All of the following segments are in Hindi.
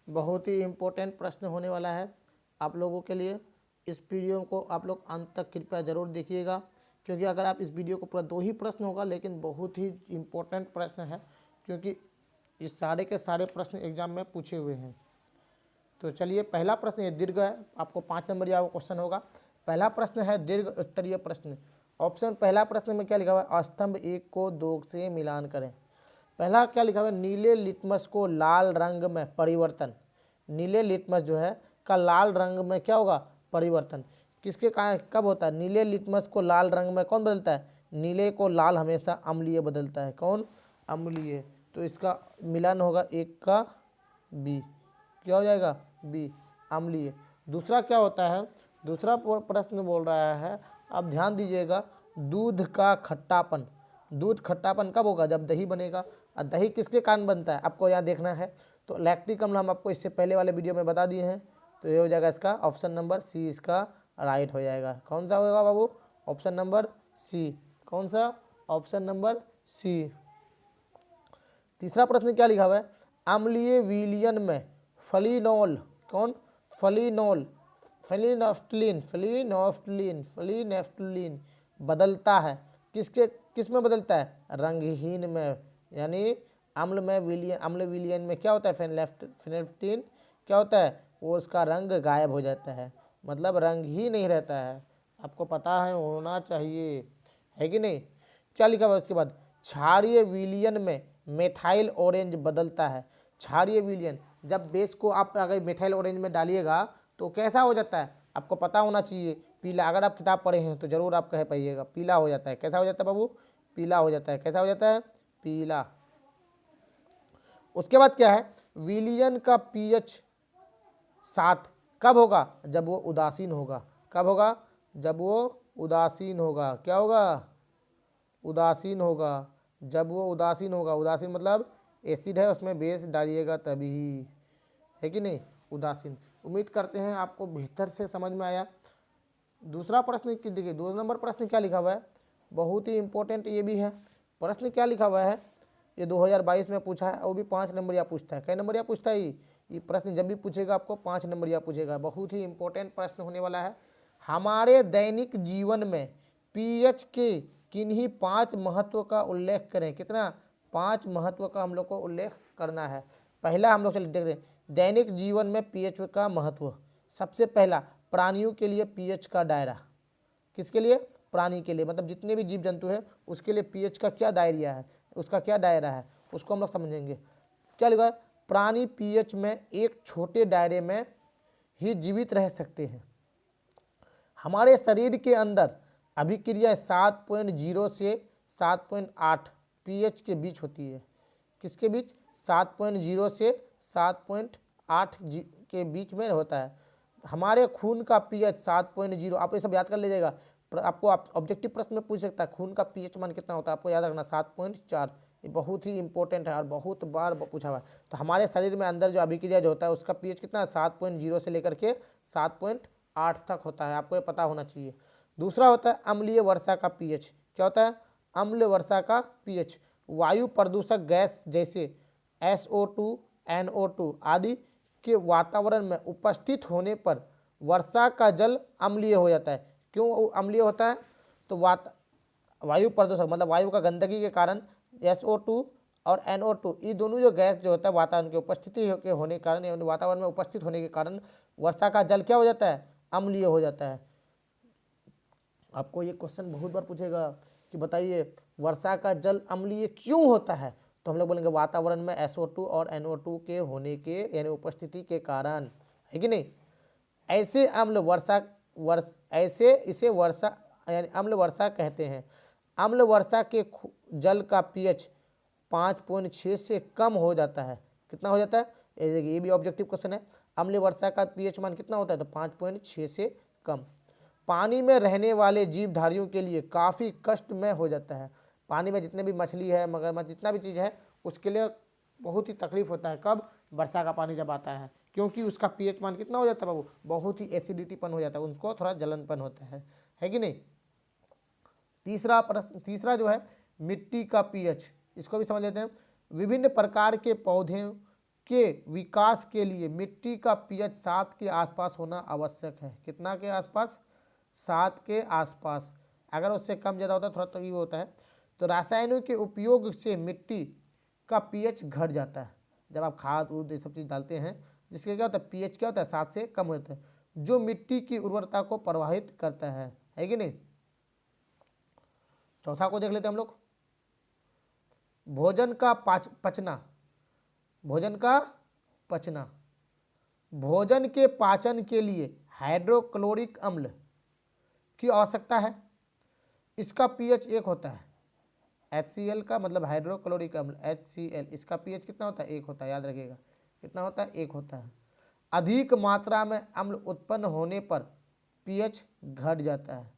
बहुत ही इम्पोर्टेंट प्रश्न होने वाला है आप लोगों के लिए। इस वीडियो को आप लोग अंत तक कृपया ज़रूर देखिएगा, क्योंकि अगर आप इस वीडियो को पूरा 2 ही प्रश्न होगा, लेकिन बहुत ही इम्पोर्टेंट प्रश्न है, क्योंकि इस सारे के सारे प्रश्न एग्जाम में पूछे हुए हैं। तो चलिए, पहला प्रश्न ये दीर्घ है, आपको 5 नंबर या क्वेश्चन होगा। पहला प्रश्न है दीर्घ उत्तरीय प्रश्न। ऑप्शन पहला प्रश्न में क्या लिखा हुआ है, स्तंभ 1 को 2 से मिलान करें। पहला क्या लिखा हुआ है, नीले लिटमस को लाल रंग में परिवर्तन। नीले लिटमस जो है का लाल रंग में क्या होगा, परिवर्तन। किसके कारण कब होता है, नीले लिटमस को लाल रंग में कौन बदलता है, नीले को लाल हमेशा अम्लीय बदलता है। कौन, अम्लीय। तो इसका मिलान होगा 1 का बी, क्या हो जाएगा, बी, अम्लीय। दूसरा क्या होता है, दूसरा प्रश्न बोल रहा है, आप ध्यान दीजिएगा, दूध का खट्टापन। दूध खट्टापन कब होगा, जब दही बनेगा। और दही किसके कारण बनता है, आपको यहाँ देखना है। तो लैक्टिक अम्ल हम आपको इससे पहले वाले वीडियो में बता दिए हैं। तो ये हो जाएगा इसका ऑप्शन नंबर सी, इसका राइट हो जाएगा। कौन सा होगा बाबू, ऑप्शन नंबर सी। कौन सा, ऑप्शन नंबर सी। तीसरा प्रश्न क्या लिखा हुआ है, अम्लीय विलयन में फलीनोल, कौन, फलीनोल, फेलिनोफ्टलीन, फेलिनोफ्टलीन, फेलिनेफ्टलीन बदलता है। किस में बदलता है, रंगहीन में। यानी अम्ल में विलियन, अम्ल विलियन में क्या होता है, फेनेफ्टीन क्या होता है, वो उसका रंग गायब हो जाता है, मतलब रंग ही नहीं रहता है। आपको पता है, होना चाहिए, है कि नहीं। क्या लिखा हुआ उसके बाद, क्षारीय विलियन में मेथाइल ऑरेंज बदलता है। क्षारीय विलियन, जब बेस को आप अगर मेथाइल ऑरेंज में डालिएगा तो कैसा हो जाता है, आपको पता होना चाहिए, पीला। अगर आप किताब पढ़े हैं तो जरूर आप कह पाइएगा, पीला हो जाता है। कैसा हो जाता है बाबू, पीला हो जाता है। कैसा हो जाता है, पीला। उसके बाद क्या है, विलियन का पीएच 7 कब होगा, जब वो उदासीन होगा। कब होगा, जब वो उदासीन होगा। क्या होगा, उदासीन होगा। जब वो उदासीन होगा, उदासीन मतलब एसिड है उसमें बेस डालिएगा तभी, है कि नहीं, उदासीन। उम्मीद करते हैं आपको बेहतर से समझ में आया। दूसरा प्रश्न देखिए, 2 नंबर प्रश्न क्या लिखा हुआ है, बहुत ही इंपॉर्टेंट ये भी है। प्रश्न क्या लिखा हुआ है, ये 2022 में पूछा है, वो भी 5 नंबर या पूछता है। कई नंबर या पूछता है ये प्रश्न, जब भी पूछेगा आपको 5 नंबर या पूछेगा। बहुत ही इंपॉर्टेंट प्रश्न होने वाला है। हमारे दैनिक जीवन में पीएच के किन्हीं 5 महत्व का उल्लेख करें। कितना, 5 महत्व का हम लोग को उल्लेख करना है। पहला हम लोग चलिए देख रहे हैं, दैनिक जीवन में पीएच का महत्व। सबसे पहला, प्राणियों के लिए पीएच का दायरा। किसके लिए, प्राणी के लिए, मतलब जितने भी जीव जंतु है उसके लिए पीएच का क्या दायरा है, उसका क्या दायरा है, उसको हम लोग समझेंगे। क्या लिखा है, प्राणी पीएच में एक छोटे दायरे में ही जीवित रह सकते हैं। हमारे शरीर के अंदर अभिक्रिया 7.0 से 7.8 पीएच के बीच होती है। किसके बीच, 7.0 से 7.8 के बीच में होता है। हमारे खून का पीएच 7.0, आप ये सब याद कर लीजिएगा। आपको ऑब्जेक्टिव प्रश्न में पूछ सकता है खून का पीएच मान कितना होता है, आपको याद रखना 7.4। ये बहुत ही इंपॉर्टेंट है और बहुत बार पूछा हुआ है। तो हमारे शरीर में अंदर जो अभिक्रिया जो होता है उसका पीएच कितना है, 7.0 से लेकर के 7.8 तक होता है, आपको ये पता होना चाहिए। दूसरा होता है अम्लीय वर्षा का पीएच। क्या होता है, अम्ल वर्षा का पीएच। वायु प्रदूषक गैस जैसे SO2, NO2 आदि के वातावरण में उपस्थित होने पर वर्षा का जल अम्लीय हो जाता है। क्यों अम्लीय होता है, तो वायु प्रदूषक मतलब वायु का गंदगी के कारण SO2 और NO2 ये दोनों जो गैस जो होता है वातावरण की उपस्थिति के होने के कारण, वातावरण में उपस्थित होने के कारण वर्षा का जल क्या हो जाता है, अम्लीय हो जाता है। आपको ये क्वेश्चन बहुत बार पूछेगा कि बताइए वर्षा का जल अम्लीय क्यों होता है, तो हम लोग बोलेंगे वातावरण में SO2 और NO2 के होने के यानी उपस्थिति के कारण, है कि नहीं। ऐसे अम्ल ऐसे इसे वर्षा यानी अम्ल वर्षा कहते हैं। अम्ल वर्षा के जल का पीएच 5.6 से कम हो जाता है। कितना हो जाता है, ये भी ऑब्जेक्टिव क्वेश्चन है। अम्ल वर्षा का पीएच मान कितना होता है, तो 5.6 से कम। पानी में रहने वाले जीवधारियों के लिए काफ़ी कष्टमय हो जाता है। पानी में जितने भी मछली है, मगरमच्छ, जितना भी चीज़ है उसके लिए बहुत ही तकलीफ होता है। कब, वर्षा का पानी जब आता है, क्योंकि उसका पीएच मान कितना हो जाता है बाबू, बहुत ही एसिडिटीपन हो जाता है, उनको थोड़ा जलनपन होता है कि नहीं। तीसरा प्रश्न, तीसरा जो है मिट्टी का पीएच, इसको भी समझ लेते हैं। विभिन्न प्रकार के पौधे के विकास के लिए मिट्टी का पीएच 7 के आसपास होना आवश्यक है। कितना के आसपास? 7 के आसपास। अगर उससे कम ज़्यादा होता है थोड़ा तो ये होता है। तो रासायनिक के उपयोग से मिट्टी का पीएच घट जाता है। जब आप खाद उद ये सब चीज़ डालते हैं जिसके क्या होता है, पीएच क्या होता है, 7 से कम होता है, जो मिट्टी की उर्वरता को प्रभावित करता है कि नहीं। चौथा को देख लेते हैं हम लोग, भोजन का पचना। भोजन का पचना, भोजन के पाचन के लिए हाइड्रोक्लोरिक अम्ल की आवश्यकता है। इसका पीएच 1 होता है। HCl का मतलब हाइड्रोक्लोरिक अम्ल, HCl, इसका पीएच कितना होता है? 1 होता है। याद रखिएगा कितना होता है? 1 होता है। अधिक मात्रा में अम्ल उत्पन्न होने पर पीएच घट जाता है।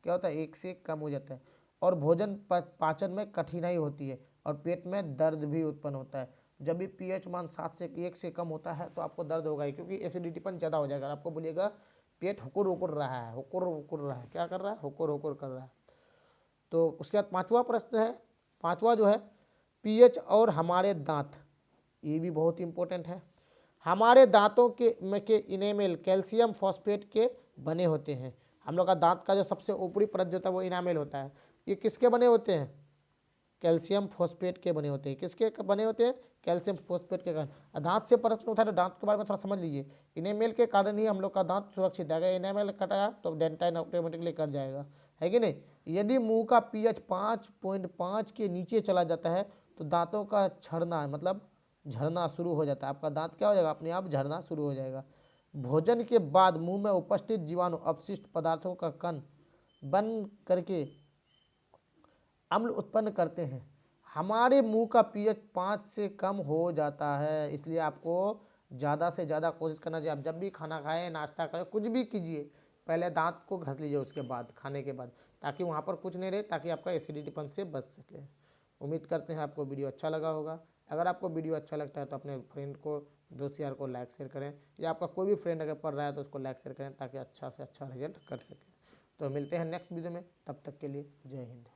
क्या होता है? 1 से कम हो जाता है और भोजन पाचन में कठिनाई होती है और पेट में दर्द भी उत्पन्न होता है। जब भी पीएच मान 7 से 1 से कम होता है तो आपको दर्द होगा ही, क्योंकि एसिडिटीपन ज़्यादा हो जाएगा। आपको बोलिएगा पेट हुकुर हुकुर रहा है, हुकुर हुकुर रहा है। क्या कर रहा है? हुकुर हुकुर कर रहा है। तो उसके बाद पांचवा प्रश्न है, पांचवा जो है पीएच और हमारे दांत, ये भी बहुत इंपॉर्टेंट है। हमारे दांतों के इनेमल कैल्शियम फॉस्फेट के बने होते हैं। हम लोग का दांत का जो सबसे ऊपरी परत जो होता है वो इनामेल होता है। ये किसके बने होते हैं? कैल्शियम फॉस्फेट के बने होते हैं। किसके बने होते हैं? कैल्शियम फॉस्फेट के कारण। दांत से प्रश्न उठा तो दांत के बारे में थोड़ा समझ लीजिए। इनेमेल के कारण ही हम लोग का दांत सुरक्षित है। अगर इनेमेल कटाया तो डेंटाइन ऑटोमेटिकली कट जाएगा, है कि नहीं। यदि मुंह का पीएच 5.5 के नीचे चला जाता है तो दांतों का झड़ना मतलब झड़ना शुरू हो जाता है। आपका दांत क्या हो जाएगा? अपने आप झड़ना शुरू हो जाएगा। भोजन के बाद मुंह में उपस्थित जीवाणु अपशिष्ट पदार्थों का कण बन करके अम्ल उत्पन्न करते हैं। हमारे मुंह का पीएच 5 से कम हो जाता है, इसलिए आपको ज़्यादा से ज़्यादा कोशिश करना चाहिए। आप जब भी खाना खाएं, नाश्ता करें, कुछ भी कीजिए, पहले दांत को घस लीजिए उसके बाद, खाने के बाद, ताकि वहाँ पर कुछ नहीं रहे, ताकि आपका एसिडिटीपन से बच सके। उम्मीद करते हैं आपको वीडियो अच्छा लगा होगा। अगर आपको वीडियो अच्छा लगता है तो अपने फ्रेंड को, दोस्त यार को लाइक शेयर करें, या आपका कोई भी फ्रेंड अगर पढ़ रहा है तो उसको लाइक शेयर करें ताकि अच्छा से अच्छा रिजल्ट कर सके। तो मिलते हैं नेक्स्ट वीडियो में, तब तक के लिए जय हिंद।